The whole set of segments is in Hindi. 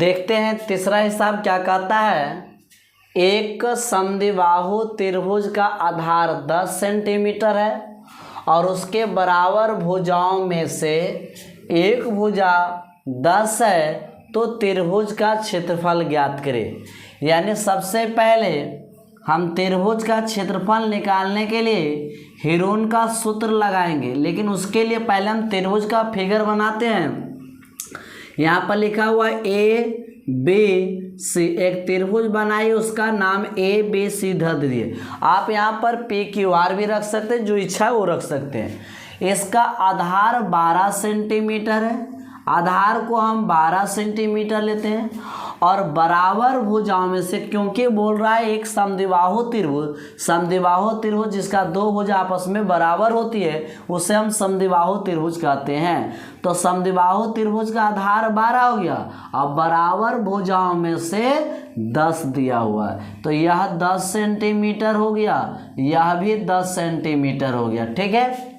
देखते हैं तीसरा हिसाब क्या कहता है। एक समद्विबाहु त्रिभुज का आधार 10 सेंटीमीटर है और उसके बराबर भुजाओं में से एक भुजा 10 है, तो त्रिभुज का क्षेत्रफल ज्ञात करें। यानी सबसे पहले हम त्रिभुज का क्षेत्रफल निकालने के लिए हीरोन का सूत्र लगाएंगे, लेकिन उसके लिए पहले हम त्रिभुज का फिगर बनाते हैं। यहाँ पर लिखा हुआ ए बी सी, एक त्रिभुज बनाइए, उसका नाम ए बी सी धर दीजिए। आप यहाँ पर पी क्यू आर भी रख सकते हैं, जो इच्छा है वो रख सकते हैं। इसका आधार 12 सेंटीमीटर है, आधार को हम 12 सेंटीमीटर लेते हैं और बराबर भुजाओं में से, क्योंकि बोल रहा है एक समद्विबाहु त्रिभुज, समद्विबाहु त्रिभुज जिसका दो भुजा आपस में बराबर होती है उसे हम समद्विबाहु त्रिभुज कहते हैं। तो समद्विबाहु त्रिभुज का आधार 12 हो गया और बराबर भुजाओं में से 10 दिया हुआ है, तो यह 10 सेंटीमीटर हो गया, यह भी 10 सेंटीमीटर हो गया। ठीक है,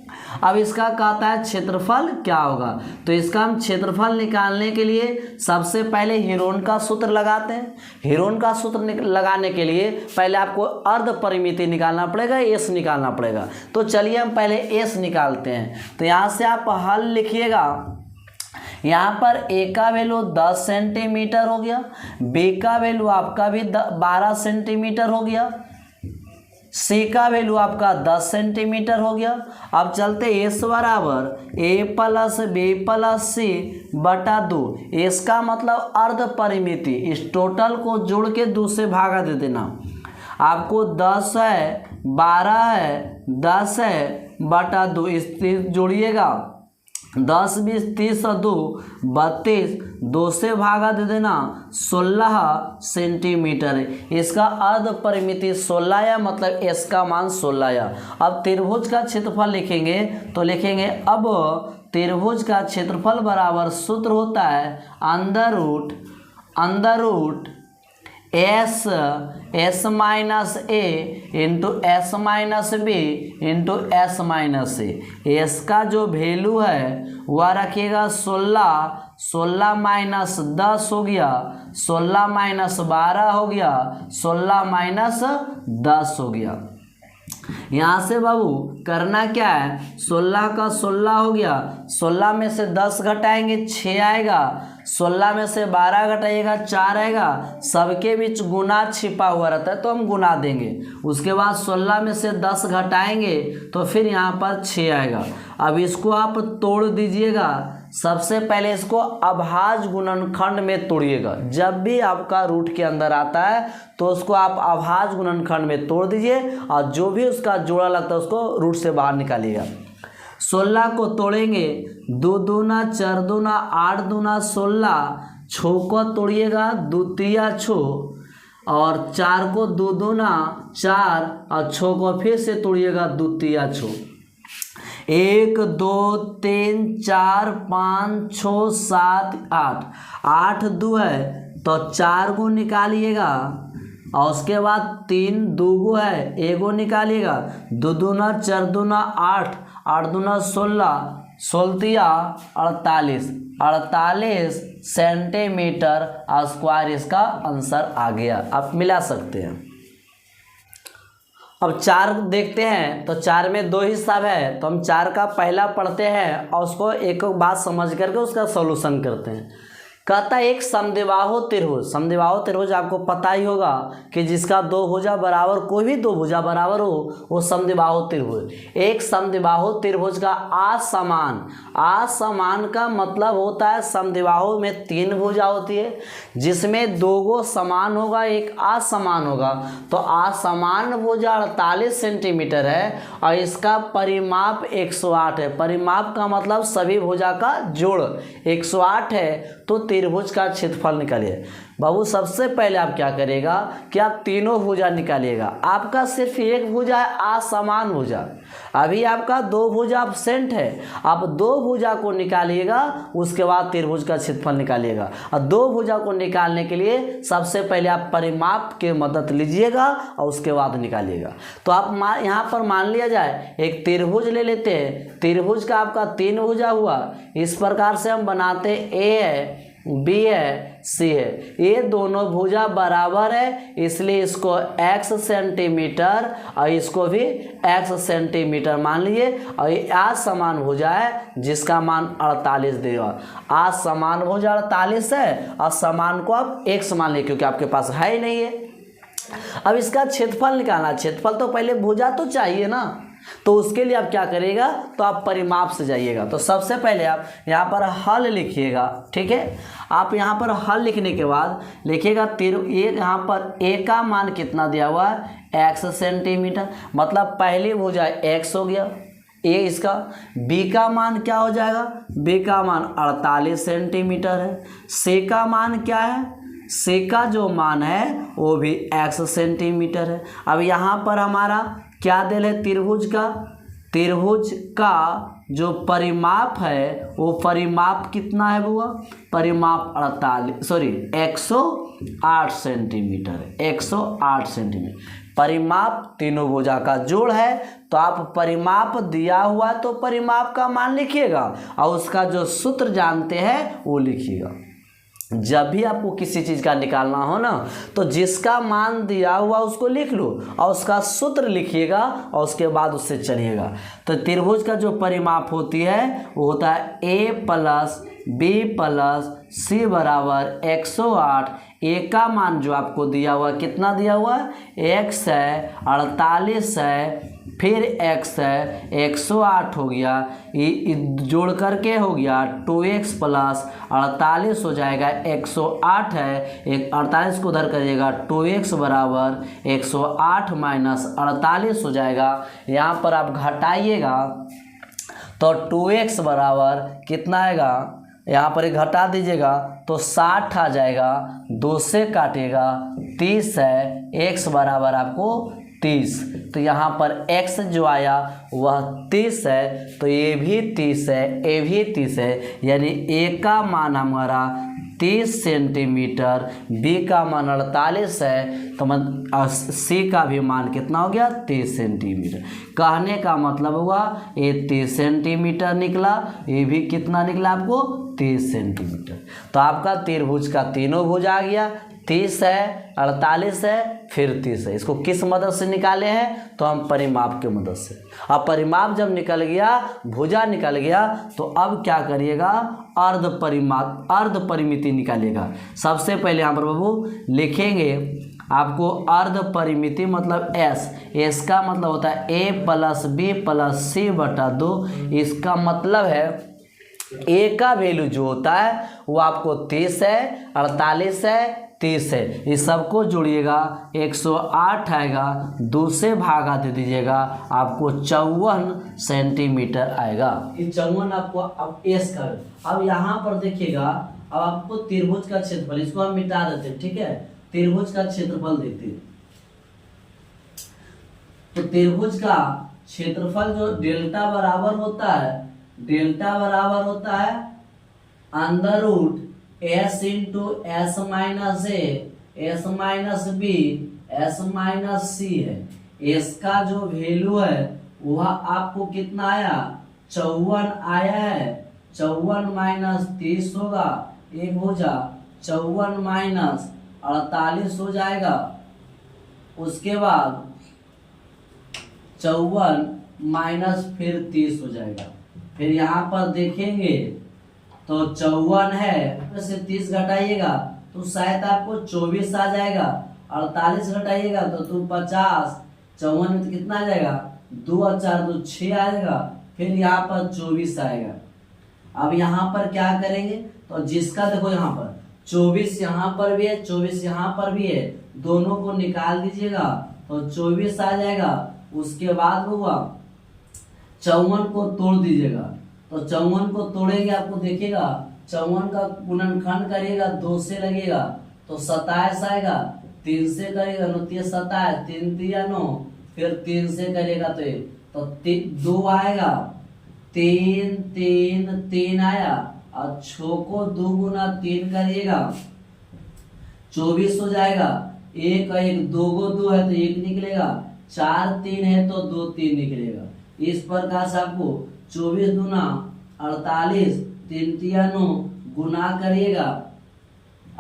अब इसका कहता है क्षेत्रफल क्या होगा। तो इसका हम क्षेत्रफल निकालने के लिए सबसे पहले हीरोन का सूत्र लगाते हैं। हीरोन का सूत्र लगाने के लिए पहले आपको अर्ध परिमिति निकालना पड़ेगा, एस निकालना पड़ेगा। तो चलिए हम पहले एस निकालते हैं। तो यहाँ से आप हल लिखिएगा। यहाँ पर ए का वैल्यू 10 सेंटीमीटर हो गया, बी का वैल्यू आपका भी 12 सेंटीमीटर हो गया, सी का वैल्यू आपका 10 सेंटीमीटर हो गया। अब चलते एस बराबर ए प्लस बी प्लस सी बटा 2। एस का मतलब अर्ध परिमिति, इस टोटल को जोड़ के 2 से भागा दे देना। आपको 10 है, 12 है, 10 है बटा 2, इस जोड़िएगा 10 20 30 और 2 32, 2 से भागा दे देना 16 सेंटीमीटर है। इसका अर्ध परिमिति 16 या मतलब एस का मान 16 या। अब त्रिभुज का क्षेत्रफल लिखेंगे तो लिखेंगे अब त्रिभुज का क्षेत्रफल बराबर सूत्र होता है under root s minus a into S minus b into S minus A. S का जो वैल्यू है वह रखिएगा 16 माइनस 10 हो गया, 16 माइनस 12 हो गया, 16 माइनस 10 हो गया। यहाँ से बाबू करना क्या है, 16 का 16 हो गया, 16 में से 10 घटाएंगे 6 आएगा, 16 में से 12 घटाइएगा 4 आएगा। सबके बीच गुना छिपा हुआ रहता है तो हम गुना देंगे। उसके बाद 16 में से 10 घटाएंगे तो फिर यहाँ पर 6 आएगा। अब इसको आप तोड़ दीजिएगा। सबसे पहले इसको अभाज्य गुणनखंड में तोड़िएगा। जब भी आपका रूट के अंदर आता है तो उसको आप अभाज्य गुणनखंड में तोड़ दीजिए और जो भी उसका जोड़ा लगता है उसको रूट से बाहर निकालिएगा। 16 को तोड़ेंगे, 2 दूना 4 दूना 8 दूना 16, 6 को तोड़िएगा 2 तिया 6 और 4 को 2 दूना 4 और 6 को फिर से तोड़िएगा 2 तिया 6। 1 2 3 4 5 6 7 8, 8 2 है तो 4 को निकालिएगा और उसके बाद 3 2 गो है, 1 गो निकालिएगा, 2 दूना 4 दूना 8, 8 दूना 16, 16 48 सेंटीमीटर स्क्वायर इसका आंसर आ गया। आप मिला सकते हैं। अब 4 देखते हैं तो 4 में 2 हिसाब है, तो हम 4 का पहला पढ़ते हैं और उसको एक बात समझ करके उसका सॉल्यूशन करते हैं। कहता है एक समद्विबाहु त्रिभुज आपको पता ही होगा कि जिसका 2 भुजा बराबर, कोई भी 2 भुजा बराबर हो वो समद्विबाहु त्रिभुज। एक समद्विबाहु त्रिभुज का असमान का मतलब होता है समद्विबाहु में 3 भुजा होती है जिसमें 2 गो समान होगा, एक असमान होगा। तो असमान भुजा 48 सेंटीमीटर है और इसका परिमाप 108 है। परिमाप का मतलब सभी भुजा का जोड़ 108 है। तो त्रिभुज का क्षेत्रफल निकालिए। बाबू सबसे पहले आप क्या करिएगा कि आप तीनों भुजा निकालिएगा। आपका सिर्फ एक भुजा है असमान भुजा, अभी आपका 2 भुजा एब्सेंट है। आप 2 भुजा को निकालिएगा, उसके बाद त्रिभुज का क्षेत्रफल निकालिएगा। और 2 भुजा को निकालने के लिए सबसे पहले आप परिमाप के मदद लीजिएगा और उसके बाद निकालिएगा। तो आप यहाँ पर मान लिया जाए एक त्रिभुज ले लेते हैं। त्रिभुज का आपका 3 भुजा हुआ। इस प्रकार से हम बनाते ए है, बी है, सी है। ये दोनों भुजा बराबर है, इसलिए इसको x सेंटीमीटर और इसको भी x सेंटीमीटर मान लीजिए। और ये आज समान भुजा है जिसका मान 48 देगा। आज समान भुजा 48 है और समान को आप x मान लीजिए क्योंकि आपके पास है ही नहीं है। अब इसका क्षेत्रफल निकालना, क्षेत्रफल तो पहले भुजा तो चाहिए ना, तो उसके लिए आप क्या करिएगा, तो आप परिमाप से जाइएगा। तो सबसे पहले आप यहाँ पर हल लिखिएगा, ठीक है। आप यहाँ पर हल लिखने के बाद लिखिएगा यहाँ पर a का मान कितना दिया हुआ है, x सेंटीमीटर, मतलब पहली भुजा x हो गया a इसका। b का मान क्या हो जाएगा, b का मान 48 सेंटीमीटर है। c का मान क्या है, c का जो मान है वो भी x सेंटीमीटर है। अब यहाँ पर हमारा क्या दिल है, त्रिभुज का जो परिमाप है वो परिमाप कितना है बुआ, परिमाप 108 सेंटीमीटर, 108 सेंटीमीटर। परिमाप तीनों भुजा का जोड़ है, तो आप परिमाप दिया हुआ तो परिमाप का मान लिखिएगा और उसका जो सूत्र जानते हैं वो लिखिएगा। जब भी आपको किसी चीज़ का निकालना हो ना, तो जिसका मान दिया हुआ उसको लिख लो और उसका सूत्र लिखिएगा और उसके बाद उससे चलिएगा। तो त्रिभुज का जो परिमाप होती है वो होता है a plus b plus c बराबर 108। a का मान जो आपको दिया हुआ कितना दिया हुआ है, x है, 48 है, फिर x है, 108 हो गया, ये जोड़ करके हो गया 2x प्लस 48 हो जाएगा, 108 है, 48 को उधर करिएगा, 2x बराबर 108 माइनस 48 हो जाएगा। यहाँ पर आप घटाइएगा तो 2x बराबर कितना आएगा, यहाँ पर घटा दीजिएगा तो 60 आ जाएगा, 2 से काटिएगा 30 है, x बराबर आपको 30। तो यहाँ पर x जो आया वह 30 है, तो ये भी 30 है, ये भी 30 है, यानी a का मान हमारा 30 सेंटीमीटर, b का मान 48 है, तो c का भी मान कितना हो गया, 30 सेंटीमीटर। कहने का मतलब हुआ ये 30 सेंटीमीटर निकला, ये भी कितना निकला आपको, 30 सेंटीमीटर। तो आपका त्रिभुज का तीनों भुज आ गया, 30 है, 48 है, फिर 30 है। इसको किस मदद से निकाले हैं, तो हम परिमाप के मदद से। अब परिमाप जब निकल गया, भुजा निकल गया, तो अब क्या करिएगा, अर्ध परिमिति निकालिएगा। सबसे पहले यहाँ पर बाबू लिखेंगे आपको अर्ध परिमिति मतलब s का मतलब होता है a plus b plus c बटा 2। इसका मतलब है a का वैल्यू जो होता है वो आपको 30 है, 48 है, 30 है, इस सबको जोड़िएगा 108 आएगा, 2 से भागा दे दीजिएगा, आपको 54 सेंटीमीटर आएगा। ये 54 आपको अब एस कर। अब यहाँ पर देखिएगा, अब आपको त्रिभुज का क्षेत्रफल, इसको हम मिटा देते हैं, ठीक है। त्रिभुज का क्षेत्रफल देखते हैं, तो त्रिभुज का क्षेत्रफल जो डेल्टा बराबर होता है, डेल्टा बराबर होता है under root s into S minus ए, S minus B, S minus c है। एस का जो वैल्यू है वह आपको कितना आया, 54 आया है। 54 माइनस 30 होगा, एक भुजा 54 माइनस 48 हो जाएगा। उसके बाद 54 माइनस फिर 30 हो जाएगा। फिर यहाँ पर देखेंगे तो 54 है, से 30 घटाइएगा तो शायद आपको 24 आ जाएगा। 48 घटाइएगा तो 50, 54 में तो कितना आ जाएगा, 2 और 4 तो 6 आएगा। फिर यहाँ पर 24 आएगा। अब यहाँ पर क्या करेंगे, तो जिसका देखो यहाँ पर 24 यहाँ पर भी है, 24 यहाँ पर भी है, दोनों को निकाल दीजिएगा तो 24 आ जाएगा। उसके बाद हुआ 54 को तोड़ दीजिएगा, तो 54 को तोड़ेंगे, आपको देखिएगा 54 का गुणनखंड करिएगा, 2 से लगेगा तो 27 आएगा। 3 से करेगा 9 3 27, 3 3 9, फिर 3 से करेगा तो 2 आएगा, 3 3 3 आया, और 6 को 2 गुना 3 करिएगा 24 हो जाएगा। 1 1 2 को 2 है तो 1 निकलेगा, 4 3 है तो 2 3 निकलेगा। इस प्रकार से आपको 24 दूना 48, 3 3 9 गुना करिएगा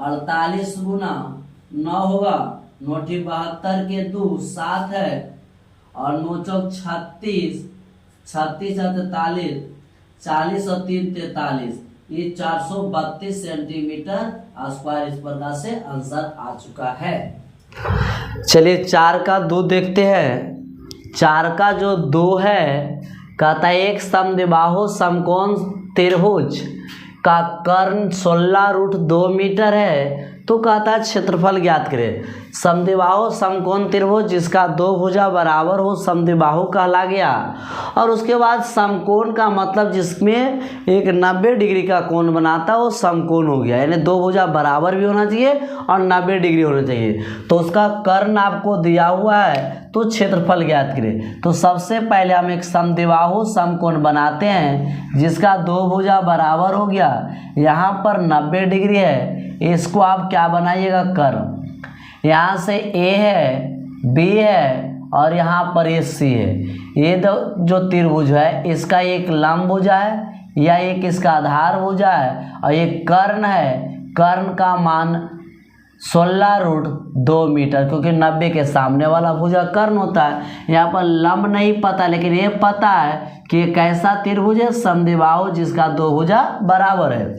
48 गुना 9 होगा, 9 72 के 2 7 है, और 9 चौक 36, 36 और 43, 40 और 3 43, ये 432 सेंटीमीटर स्क्वायर इस प्रकार से आंसर आ चुका है। चलिए 4 का 2 देखते हैं। 4 का जो 2 है कहता है एक समद्विबाहु समकोण त्रिभुज का कर्ण 16√2 मीटर है, तो कहता है क्षेत्रफल ज्ञात करें। समद्विबाहु समकोण त्रिभुज जिसका 2 भुजा बराबर हो समद्विबाहु कहला गया। और उसके बाद समकोण का मतलब जिसमें एक 90 डिग्री का कोण बनाता है वो समकोण हो गया, यानी 2 भुजा बराबर भी होना चाहिए और 90 डिग्री होना चाहिए। तो उसका कर्ण आपको दिया हुआ है, तो क्षेत्रफल ज्ञात करें। तो सबसे पहले हम एक समद्विबाहु समकोण बनाते हैं जिसका 2 भुजा बराबर हो गया, यहाँ पर 90 डिग्री है, इसको आप क्या बनाइएगा कर्ण। यहाँ से A है, B है और यहाँ पर ये C है। ये जो त्रिभुज है इसका एक लंब भुजा है या एक इसका आधार भुजा है, और ये कर्ण है। कर्ण का मान 16√2 मीटर, क्योंकि 90 के सामने वाला भुजा कर्ण होता है। यहाँ पर लंब नहीं पता, लेकिन ये पता है कि कैसा त्रिभुज है, समद्विबाहु जिसका 2 भुजा बराबर है।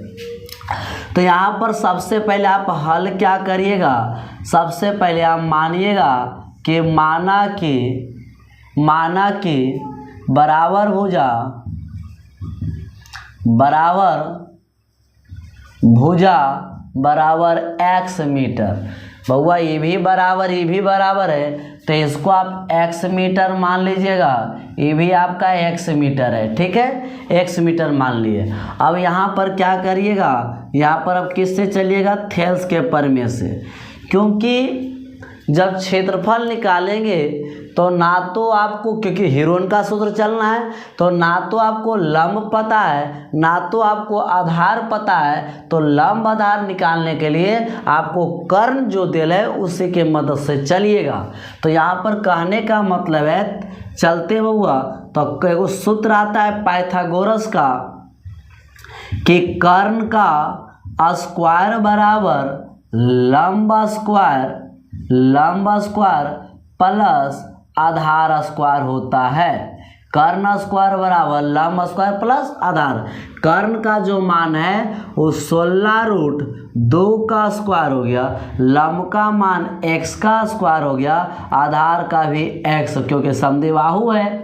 तो यहाँ पर सबसे पहले आप हल क्या करिएगा, सबसे पहले आप मानिएगा कि माना कि बराबर भुजा बराबर x मीटर। बउआ ये भी बराबर है, तो इसको आप x मीटर मान लीजिएगा, ये भी आपका x मीटर है, ठीक है, x मीटर मान लिए। अब यहाँ पर क्या करिएगा, यहाँ पर अब किससे चलिएगा, थेल्स के प्रमेय से, क्योंकि जब क्षेत्रफल निकालेंगे तो ना तो आपको, क्योंकि हीरोन का सूत्र चलना है, तो ना तो आपको लंब पता है ना तो आपको आधार पता है। तो लंब आधार निकालने के लिए आपको कर्ण जो दिल है उसी के मदद से चलिएगा। तो यहाँ पर कहने का मतलब है, चलते हुआ तो एगो सूत्र आता है पाइथागोरस का कि कर्ण का स्क्वायर बराबर लंब स्क्वायर प्लस आधार स्क्वायर होता है। कर्ण स्क्वायर बराबर लंब स्क्वायर प्लस आधार। कर्ण का जो मान है वो 16√2 का स्क्वायर हो गया, लंब का मान x का स्क्वायर हो गया, आधार का भी x, क्योंकि समद्विबाहु है।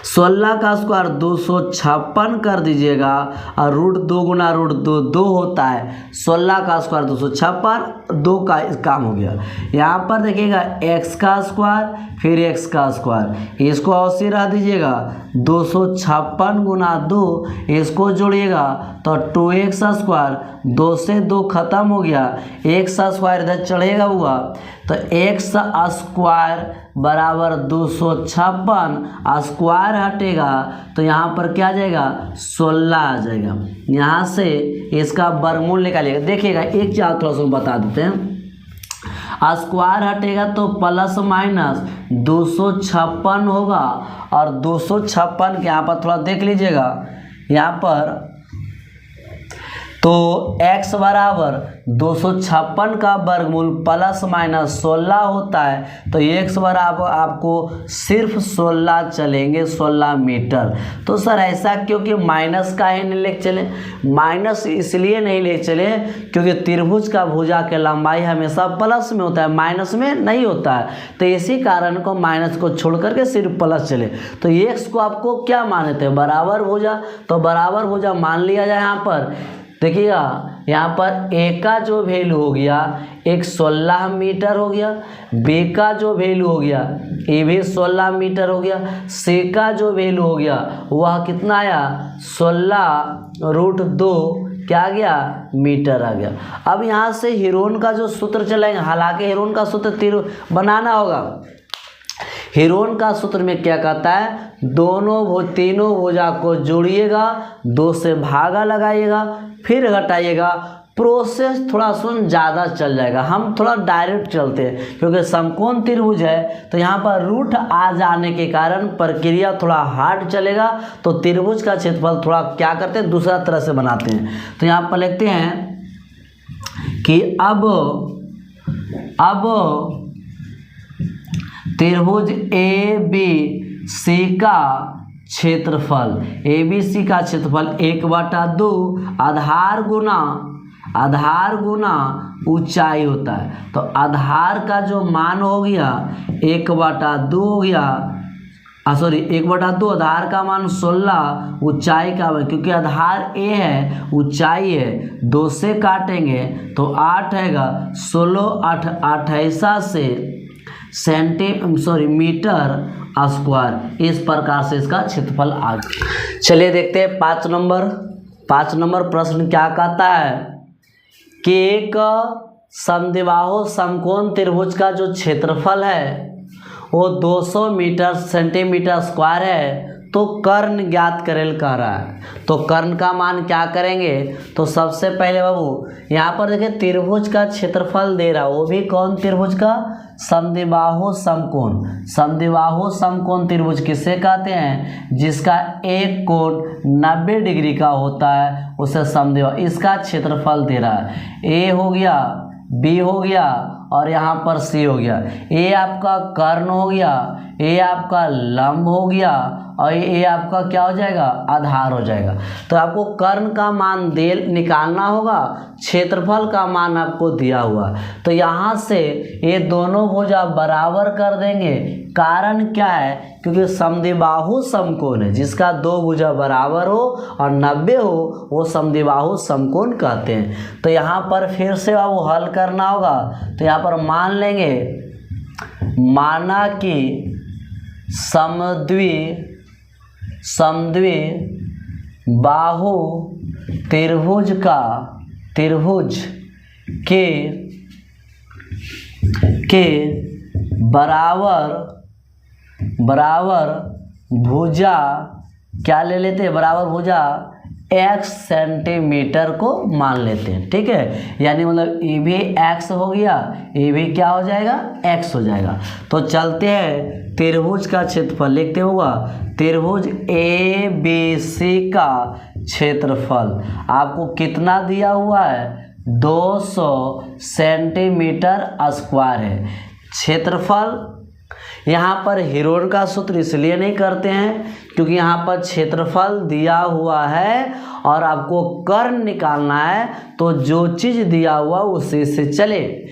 16 का स्क्वायर 256 कर दीजिएगा, और √2 गुना √2 2 होता है। 16 का स्क्वायर 256, 2 का काम हो गया। यहाँ पर देखिएगा x का स्क्वायर फिर x का स्क्वायर, इसको औसी रह दीजिएगा, 256 गुना 2, इसको जोड़िएगा तो 2x स्क्वायर, 2 से 2 खत्म हो गया, x स्क्वायर इधर चढ़ेगा हुआ, तो x स्क्वायर बराबर 256, स्क्वायर हटेगा तो यहाँ पर क्या आ जाएगा, 16 आ जाएगा। यहाँ से इसका वर्गमूल निकालिएगा। देखिएगा एक चीज थोड़ा सा बता देते हैं, स्क्वायर हटेगा तो प्लस माइनस 256 होगा, और 256 के यहाँ पर थोड़ा देख लीजिएगा, यहाँ पर तो x बराबर 256 का वर्गमूल प्लस माइनस 16 होता है, तो x बराबर आपको सिर्फ 16 चलेंगे, 16 मीटर। तो सर ऐसा क्योंकि माइनस का ही नहीं ले चले, माइनस इसलिए नहीं ले चले क्योंकि त्रिभुज का भुजा के लंबाई हमेशा प्लस में होता है, माइनस में नहीं होता है। तो इसी कारण को माइनस को छोड़ करके सिर्फ प्लस चले। तो x को आपको क्या माने थे, बराबर भुजा, तो बराबर भुजा मान लिया जाए। यहाँ पर देखिएगा, यहाँ पर a का जो वैल्यू हो गया एक 16 मीटर हो गया, b का जो वैल्यू हो गया ये भी 16 मीटर हो गया, c का जो वैल्यू हो गया वह कितना आया, 16√2 क्या आ गया, मीटर आ गया। अब यहाँ से हीरोन का जो सूत्र चलाएंगे, हालांकि हीरोन का सूत्र बनाना होगा। हीरोन का सूत्र में क्या कहता है, तीनों भुजा को जोड़िएगा, 2 से भागा लगाइएगा, फिर घटाइएगा। प्रोसेस थोड़ा सुन ज़्यादा चल जाएगा, हम थोड़ा डायरेक्ट चलते हैं क्योंकि समकोण त्रिभुज है, तो यहाँ पर रूट आ जाने के कारण प्रक्रिया थोड़ा हार्ड चलेगा। तो त्रिभुज का क्षेत्रफल थोड़ा क्या करते हैं, दूसरा तरह से बनाते हैं। तो यहाँ पर लिखते हैं कि अब त्रिभुज ए बी सी का क्षेत्रफल, ए बी सी का क्षेत्रफल 1/2 आधार गुना ऊंचाई होता है। तो आधार का जो मान हो गया 1/2 हो गया, 1/2 आधार का मान 16, ऊंचाई का, क्योंकि आधार ए है ऊंचाई है, 2 से काटेंगे तो 8 आएगा, 16 8 28 से मीटर स्क्वायर। इस प्रकार से इसका क्षेत्रफल आ गया। चलिए देखते हैं 5 नंबर प्रश्न क्या कहता है कि एक समद्विबाहु समकोण त्रिभुज का जो क्षेत्रफल है वो 200 सेंटीमीटर स्क्वायर है, तो कर्ण ज्ञात करेल कह रहा है। तो कर्ण का मान क्या करेंगे? तो सबसे पहले बाबू यहाँ पर देखिए त्रिभुज का क्षेत्रफल दे रहा है, वो भी कौन त्रिभुज का? समद्विबाहु समकोण। समद्विबाहु समकोण त्रिभुज किसे कहते हैं? जिसका एक कोण 90 डिग्री का होता है उसे समद्विबाहु। इसका क्षेत्रफल दे रहा है, ए हो गया, बी हो गया और यहाँ पर सी हो गया। ए आपका कर्ण हो गया, ए आपका लंब हो गया और ये आपका क्या हो जाएगा? आधार हो जाएगा। तो आपको कर्ण का मान निकालना होगा, क्षेत्रफल का मान आपको दिया हुआ। तो यहाँ से ये दोनों भुजा बराबर कर देंगे। कारण क्या है? क्योंकि समद्विबाहु समकोण है, जिसका 2 भुजा बराबर हो और 90 हो वो समद्विबाहु समकोण कहते हैं। तो यहाँ पर फिर से वो हल करना होगा। तो यहाँ पर मान लेंगे, माना कि समद्विबाहु त्रिभुज के बराबर भुजा क्या ले लेते हैं? बराबर भुजा x सेंटीमीटर को मान लेते हैं। ठीक है, यानी मतलब ये भी x हो गया, ये भी क्या हो जाएगा? x हो जाएगा। तो चलते हैं त्रिभुज का क्षेत्रफल लिखते होगा। त्रिभुज ए बी सी का क्षेत्रफल आपको कितना दिया हुआ है? 200 सेंटीमीटर स्क्वायर है क्षेत्रफल। यहाँ पर हीरोन का सूत्र इसलिए नहीं करते हैं क्योंकि यहाँ पर क्षेत्रफल दिया हुआ है और आपको कर्ण निकालना है, तो जो चीज़ दिया हुआ उसी से चले।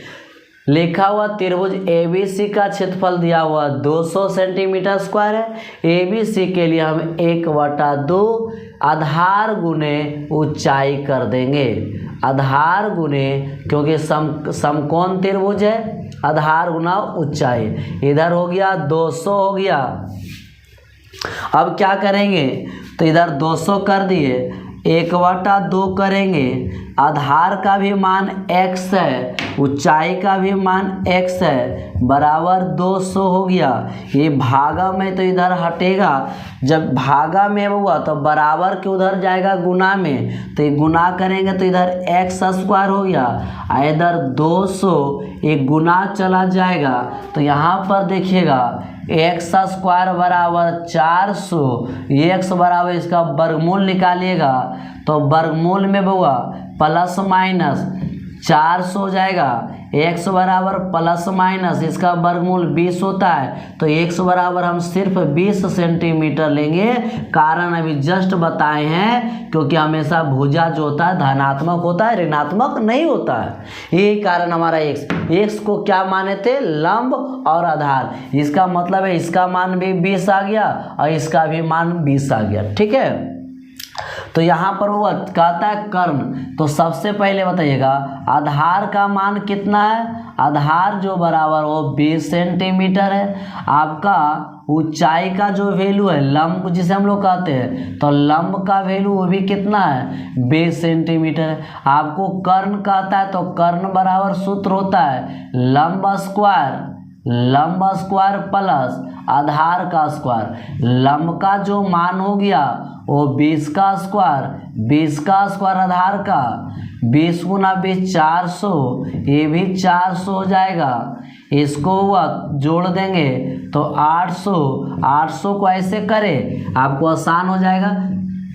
लिखा हुआ त्रिभुज ए बी सी का क्षेत्रफल दिया हुआ 200 सेंटीमीटर स्क्वायर है। ए बी सी के लिए हम 1/2 आधार गुने ऊंचाई कर देंगे। आधार गुने, क्योंकि समकोण त्रिभुज है, आधार गुना ऊंचाई। इधर हो गया 200 हो गया। अब क्या करेंगे? तो इधर 200 कर दिए, 1/2 करेंगे। आधार का भी मान x है, ऊंचाई का भी मान x है, बराबर 200 हो गया। ये भागा में तो इधर हटेगा, जब भागा में हुआ तो बराबर के उधर जाएगा गुना में, तो ये गुना करेंगे तो इधर x² हो गया, इधर 200 एक गुना चला जाएगा। तो यहाँ पर देखिएगा x² बराबर 400, x बराबर इसका वर्गमूल निकालिएगा तो वर्गमूल में बउआ प्लस माइनस 400 हो जाएगा। x बराबर प्लस माइनस इसका वर्गमूल 20 होता है, तो x बराबर हम सिर्फ 20 सेंटीमीटर लेंगे। कारण अभी जस्ट बताए हैं, क्योंकि हमेशा भुजा जो होता है धनात्मक होता है, ऋणात्मक नहीं होता है। यही कारण हमारा x को क्या माने थे? लंब और आधार। इसका मतलब है इसका मान भी 20 आ गया और इसका भी मान 20 आ गया। ठीक है, तो यहाँ पर वो कहता है कर्ण। तो सबसे पहले बताइएगा आधार का मान कितना है? आधार जो बराबर वो 20 सेंटीमीटर है। आपका ऊंचाई का जो वैल्यू है लंब जिसे हम लोग कहते हैं, तो लंब का वैल्यू वो भी कितना है? 20 सेंटीमीटर है। आपको कर्ण कहता है तो कर्ण बराबर सूत्र होता है लंब स्क्वायर प्लस आधार का स्क्वायर। लंब का जो मान हो गया वो 20 का स्क्वायर आधार का, 20 गुना 20 400, ये भी 400 हो जाएगा। इसको जोड़ देंगे तो 800 को ऐसे करें आपको आसान हो जाएगा।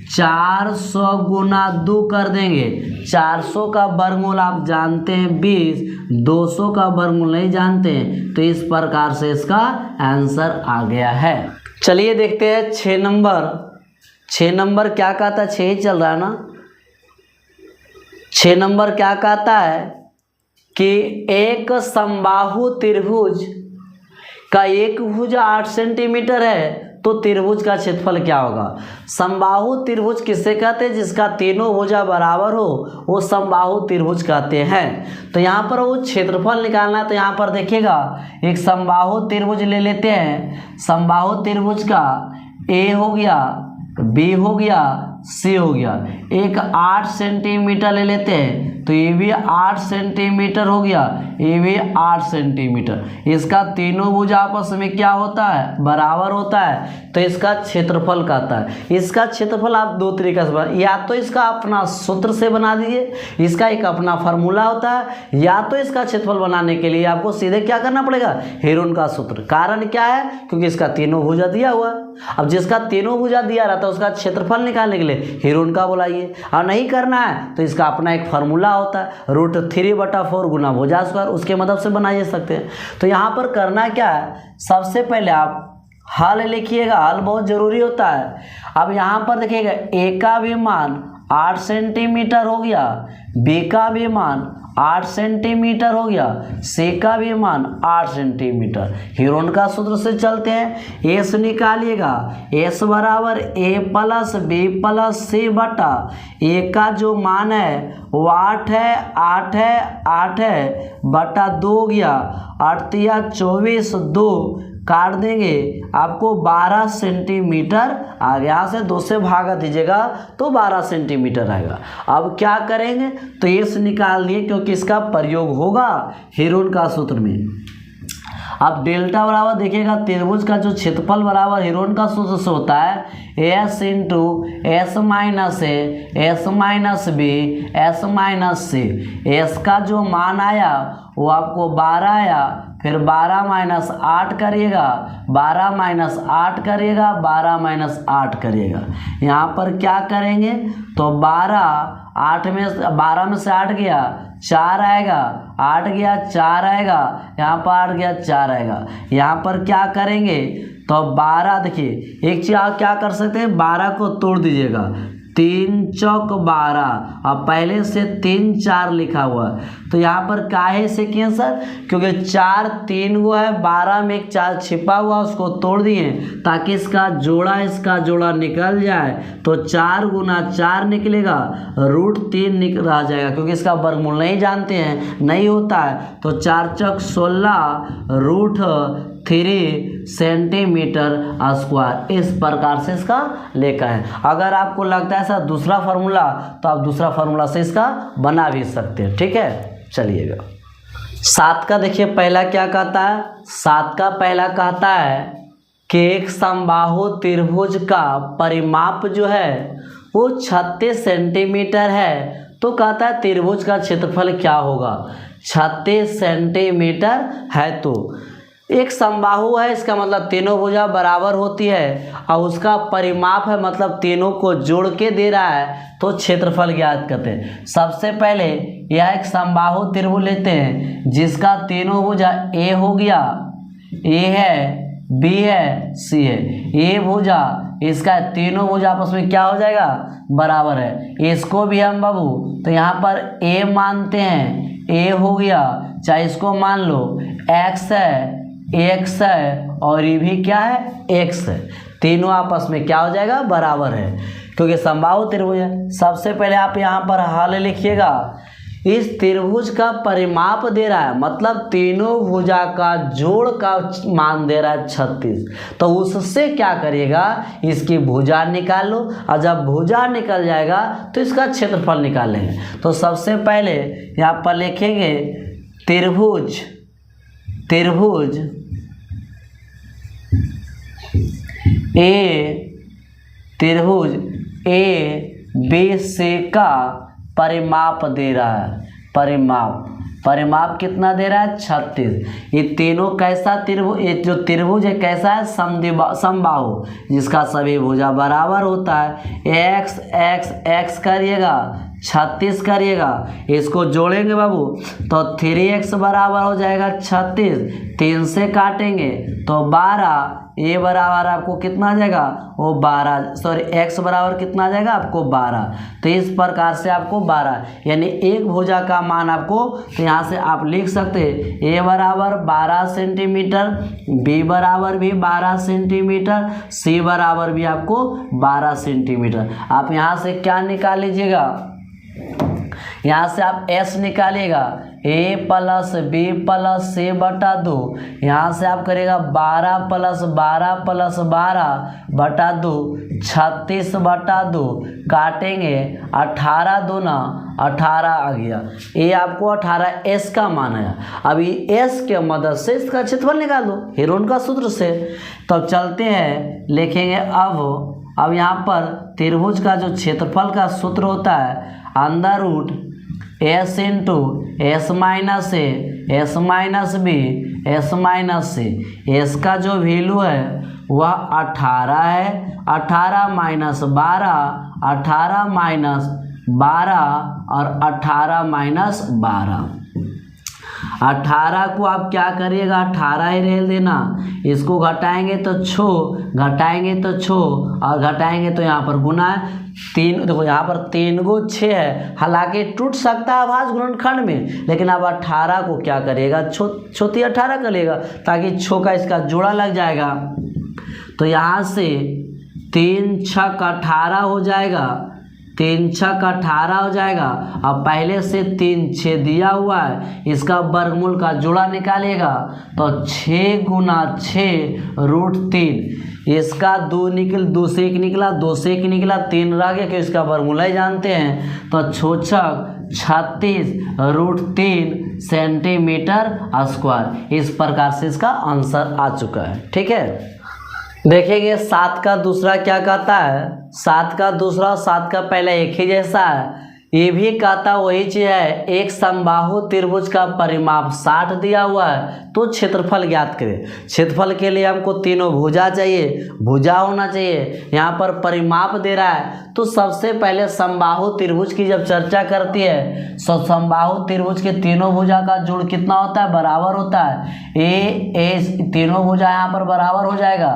400 गुना 2 कर देंगे। 400 का वर्गमूल आप जानते हैं 20, 200 का वर्गमूल नहीं जानते हैं, तो इस प्रकार से इसका आंसर आ गया है। चलिए देखते हैं 6 नंबर। 6 नंबर क्या कहता है, 6 ही चल रहा है ना। 6 नंबर क्या कहता है कि एक समबाहु त्रिभुज का एक भुजा 8 सेंटीमीटर है, तो त्रिभुज का क्षेत्रफल क्या होगा। समबाहु त्रिभुज किससे कहते हैं, जिसका तीनों भुजा बराबर हो, वो समबाहु त्रिभुज कहते हैं। तो यहाँ पर वो क्षेत्रफल निकालना है। तो यहाँ पर देखिएगा, एक समबाहु त्रिभुज ले लेते हैं। समबाहु त्रिभुज का ए हो गया, बी हो गया, सी हो गया। एक 8 सेंटीमीटर ले लेते हैं, तो ये भी 8 सेंटीमीटर हो गया, ये भी 8 सेंटीमीटर। इसका तीनों भुजा आपस में क्या होता है, बराबर होता है, तो इसका क्षेत्रफल कहता है। इसका क्षेत्रफल आप दो तरीके से बना, या तो इसका अपना सूत्र से बना दीजिए, इसका एक अपना फार्मूला होता है, या तो इसका क्षेत्रफल बनाने के लिए आपको सीधे क्या करना पड़ेगा, हेरोन का सूत्र। कारण क्या है, क्योंकि इसका तीनों भुजा दिया हुआ। अब जिसका तीनों भुजा दिया रहता है उसका क्षेत्रफल निकालने के लिए हेरोन का बुलाइए, और नहीं करना है तो इसका अपना एक फार्मूला होता है, √3/4 गुना भुजा स्क्वायर, उसके मदद से बनाइए सकते हैं। तो यहाँ पर करना क्या है, सबसे पहले आप हल लिखिएगा, हल बहुत जरूरी होता है। अब यहाँ पर देखिएगा, ए का भी मान 8 सेंटीमीटर हो गया, बी का भी मान 8 सेंटीमीटर हो गया, सी का भी मान 8 सेंटीमीटर। हेरोन का सूत्र से चलते हैं, एस निकालिएगा, एस बराबर ए प्लस बी प्लस सी बटा ए का जो मान है वो 8 है, 8 है, 8 है बटा 2 गया, 8 या 24, 2 काट देंगे, आपको 12 सेंटीमीटर आ गया। यहाँ से 2 से भागा दीजिएगा तो 12 सेंटीमीटर आएगा। अब क्या करेंगे, तो एस निकाल लिए, क्योंकि इसका प्रयोग होगा हेरोन का सूत्र में। अब डेल्टा बराबर देखिएगा, त्रिभुज का जो क्षेत्रफल बराबर हेरोन का सूत्र से होता है एस इंटू एस माइनस ए, S minus B, S minus सी। एस का जो मान आया वो आपको 12 आया, फिर 12 माइनस 8 करिएगा, 12 माइनस 8 करिएगा, 12 माइनस 8 करिएगा। यहाँ पर क्या करेंगे, तो 12 में से 8 गया 4 आएगा, 8 गया 4 आएगा, यहाँ पर 8 गया 4 आएगा। यहाँ पर क्या करेंगे, तो 12 देखिए, एक चीज़ आप क्या कर सकते हैं, 12 को तोड़ दीजिएगा, 3 चौक 12, अब पहले से 3 4 लिखा हुआ, तो यहाँ पर काहे से किए सर, क्योंकि 4 3 गो है, 12 में एक 4 छिपा हुआ, उसको तोड़ दिए ताकि इसका जोड़ा निकल जाए। तो 4 गुना 4 निकलेगा, √3 रह जाएगा, क्योंकि इसका वर्गमूल नहीं जानते हैं, नहीं होता है। तो 4 चौक 16 √3 सेंटीमीटर स्क्वायर, इस प्रकार से इसका लेखा है। अगर आपको लगता है सर दूसरा फार्मूला, तो आप दूसरा फार्मूला से इसका बना भी सकते हैं। ठीक है, चलिएगा 7 का देखिए, पहला क्या कहता है, 7 का पहला कहता है कि एक समबाहु त्रिभुज का परिमाप जो है वो 36 सेंटीमीटर है। तो कहता है त्रिभुज का क्षेत्रफल क्या होगा, 36 सेंटीमीटर है। तो एक समबाहु है, इसका मतलब तीनों भुजा बराबर होती है, और उसका परिमाप है मतलब तीनों को जोड़ के दे रहा है, तो क्षेत्रफल ज्ञात करते हैं। सबसे पहले यह एक समबाहु त्रिभुज लेते हैं, जिसका तीनों भुजा ए हो गया, ए है, बी है, सी है। ए भुजा, इसका तीनों भुजा आपस में क्या हो जाएगा, बराबर है। इसको भी हम बाबू, तो यहाँ पर ए मानते हैं, ए हो गया, चाहे इसको मान लो एक्स है, एक्स है, और ये भी क्या है, एक्स है। तीनों आपस में क्या हो जाएगा, बराबर है, क्योंकि समबाहु त्रिभुज है। सबसे पहले आप यहाँ पर हल लिखिएगा, इस त्रिभुज का परिमाप दे रहा है, मतलब तीनों भुजा का जोड़ का मान दे रहा है 36। तो उससे क्या करिएगा, इसकी भुजा निकाल लो, और जब भुजा निकल जाएगा तो इसका क्षेत्रफल निकालेंगे। तो सबसे पहले यहाँ पर लिखेंगे त्रिभुज ए बी सी का परिमाप दे रहा है, परिमाप कितना दे रहा है 36। ये तीनों कैसा त्रिभुज, ये जो त्रिभुज है कैसा है समबाहु, जिसका सभी भुजा बराबर होता है। एक्स एक्स एक्स करिएगा 36 करिएगा, इसको जोड़ेंगे बाबू तो 3x बराबर हो जाएगा 36, 3 से काटेंगे तो 12, ये बराबर आपको कितना आ जाएगा वो 12, सॉरी x बराबर कितना आ जाएगा आपको 12। तो इस प्रकार से आपको 12 यानी एक भुजा का मान आपको, तो यहाँ से आप लिख सकते हैं a बराबर 12 सेंटीमीटर, b बराबर भी 12 सेंटीमीटर, c बराबर भी आपको 12 सेंटीमीटर। आप यहाँ से क्या निकाल लीजिएगा, यहाँ से आप s निकालिएगा a plus b plus c बटा 2, यहाँ से आप करिएगा 12 प्लस 12 प्लस 12 बटा 2, 36 बटा 2, काटेंगे 18 दूना 18 आ गया। ये आपको 18 s का मान है। अभी s के मदद से इसका क्षेत्रफल निकाल दो हेरोन का सूत्र से। तब चलते हैं, लिखेंगे अब यहाँ पर त्रिभुज का जो क्षेत्रफल का सूत्र होता है under root s into S minus A S minus B S minus C. S का जो वैल्यू है वह 18 है, 18 माइनस 12, 18 माइनस 12 और 18 माइनस 12। 18 को आप क्या करिएगा 18 ही रह देना, इसको घटाएंगे तो 6, घटाएंगे तो 6 और घटाएंगे तो यहाँ पर गुना है 3। देखो यहाँ पर 3 को 6 है, हालांकि टूट सकता है अभाज्य गुणनखंड में, लेकिन अब 18 को क्या करिएगा छोटी 18 करिएगा ताकि 6 का इसका जोड़ा लग जाएगा। तो यहाँ से 3 छक 18 हो जाएगा, 3 छक 18 हो जाएगा। अब पहले से 3 6 दिया हुआ है, इसका वर्गमूल का जोड़ा निकालिएगा तो 6 गुना 6 रूट 3। इसका 2 से 1 निकला, 2 से 1 निकला, 3 रह गया, कि इसका वर्गमूल ही जानते हैं। तो 6 छक 36 रूट 3 सेंटीमीटर स्क्वायर। इस प्रकार से इसका आंसर आ चुका है। ठीक है, देखेंगे 7 का दूसरा क्या कहता है। 7 का दूसरा 7 का पहला एक ही जैसा है, ये भी कहता वही चीज है। एक समबाहु त्रिभुज का परिमाप 60 दिया हुआ है तो क्षेत्रफल ज्ञात करें। क्षेत्रफल के लिए हमको तीनों भुजा चाहिए, भुजा होना चाहिए। यहाँ पर परिमाप दे रहा है तो सबसे पहले समबाहु त्रिभुज की जब चर्चा करती है, समबाहु त्रिभुज के तीनों भुजा का जोड़ कितना होता है बराबर होता है। ए तीनों भुजा यहाँ पर बराबर हो जाएगा।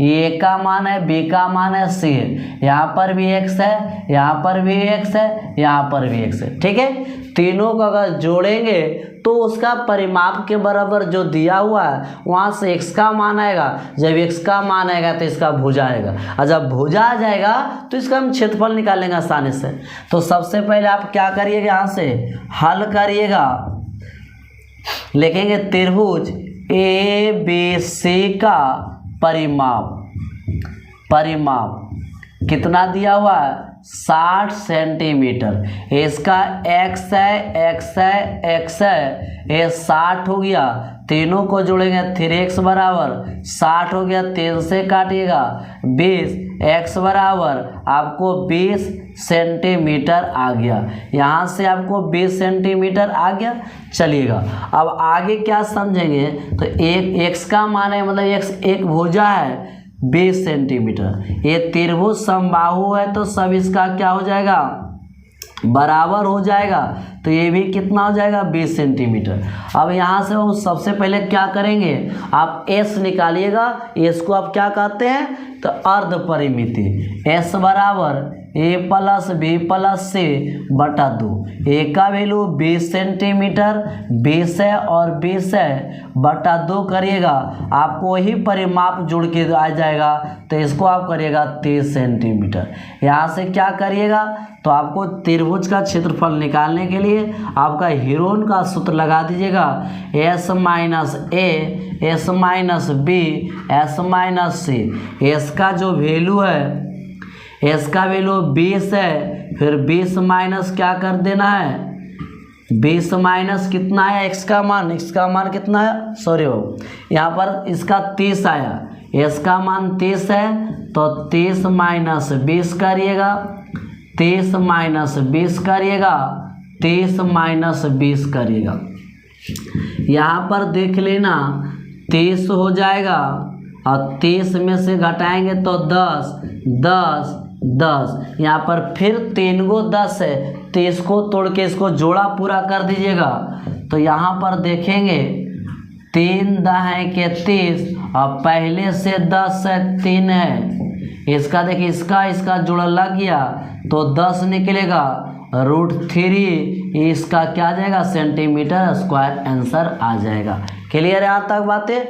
ए का मान है, बी का मान है, सी है, यहाँ पर भी x है, यहाँ पर भी x है, यहाँ पर भी x है। ठीक है, तीनों को अगर जोड़ेंगे तो उसका परिमाप के बराबर जो दिया हुआ है वहाँ से x का मान आएगा। जब x का मान आएगा तो इसका भुजा आएगा, और जब भुजा आ जाएगा तो इसका हम क्षेत्रफल निकालेंगे आसानी से। तो सबसे पहले आप क्या करिएगा, यहाँ से हल करिएगा, लिखेंगे त्रिभुज ए बी सी का परिमाप कितना दिया हुआ है 60 सेंटीमीटर। इसका x है, x है, x है, ये 60 हो गया। तीनों को जोड़ेंगे 3x बराबर 60 हो गया, 3 से काटिएगा 20, x बराबर आपको 20 सेंटीमीटर आ गया। यहाँ से आपको 20 सेंटीमीटर आ गया। चलिएगा अब आगे क्या समझेंगे, तो एक x का मान है, मतलब x एक भुजा है 20 सेंटीमीटर। ये त्रिभुज समबाहु है तो सब इसका क्या हो जाएगा बराबर हो जाएगा। तो ये भी कितना हो जाएगा 20 सेंटीमीटर। अब यहाँ से वो सबसे पहले क्या करेंगे, आप s निकालिएगा। s को आप क्या कहते हैं तो अर्ध परिमिति। s बराबर a प्लस बी प्लस सी बटा 2। a का वैल्यू 20 सेंटीमीटर, 20 है और 20 है, बटा 2 करिएगा, आपको वही परिमाप जुड़ के आ जाएगा। तो इसको आप करिएगा 30 सेंटीमीटर। यहाँ से क्या करिएगा, तो आपको त्रिभुज का क्षेत्रफल निकालने के लिए आपका हेरोन का सूत्र लगा दीजिएगा। s minus A S minus B S minus C. S का जो वैल्यू है, एस का वैल्यू 20 है, फिर 20 माइनस क्या कर देना है 20 माइनस कितना है एक्स का मान, एक्स का मान कितना है, सॉरी हो यहाँ पर इसका 30 आया, एस का मान 30 है तो 30 माइनस 20 करिएगा, 30 माइनस 20 करिएगा, 30 माइनस 20 करिएगा। यहाँ पर देख लेना 23 हो जाएगा और 23 में से घटाएंगे तो 10 10 10। यहाँ पर फिर 3 को 10 है, तो इसको तोड़ के इसको जोड़ा पूरा कर दीजिएगा। तो यहाँ पर देखेंगे 3 दहाई के 30 और पहले से 10 है 3 है, इसका देखिए इसका जोड़ा लग गया तो 10 निकलेगा, √3 इसका क्या आ जाएगा सेंटीमीटर स्क्वायर आंसर आ जाएगा। क्लियर है यहाँ तक बातें?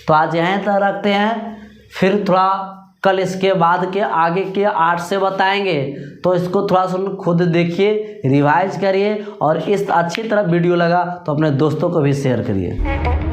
तो आज यहीं तक रखते हैं, फिर थोड़ा कल इसके बाद के आगे के 8 से बताएंगे, तो इसको थोड़ा सा खुद देखिए, रिवाइज करिए और इस अच्छी तरह वीडियो लगा तो अपने दोस्तों को भी शेयर करिए।